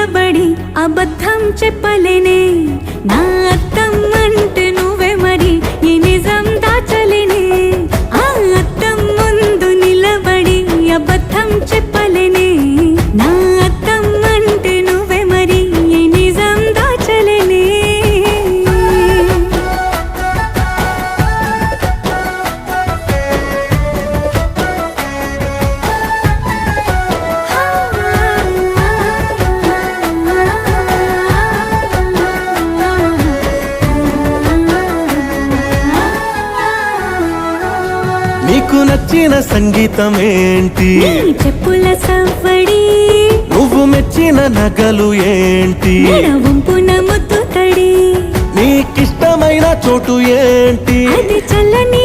నిలబడి అబద్ధం చెప్పలేనే నా అద్దం అంటే నువ్వే మరి ఈ నిజం దాచలేనే ఆ అద్దం ముందు నిలబడి అబద్ధం చెప్పలేనే నా అద్దం అంటే నువ్వే మరి ఈ నిజం దాచలేనే నీకు నచ్చిన సంగీతం ఏంటి నీ చెప్పుల సవ్వడి నువ్వు మెచ్చిన నగలు ఏంటి వంపున ముద్దు తడి నీకిష్టమైన చోటు ఏంటి అది చల్లని